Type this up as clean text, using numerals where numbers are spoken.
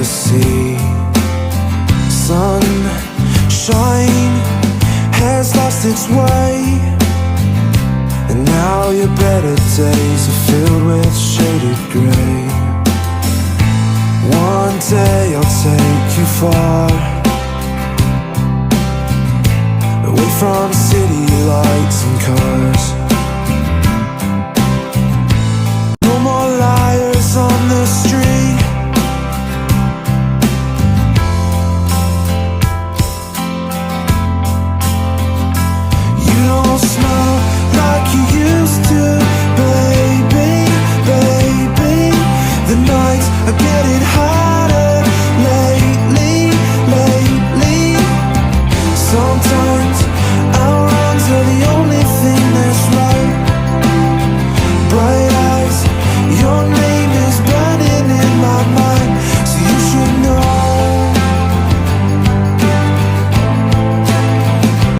the sea. Sunshine has lost its way, and now your better days are filled with shaded grey. One day I'll take you far, away from city lights and cars.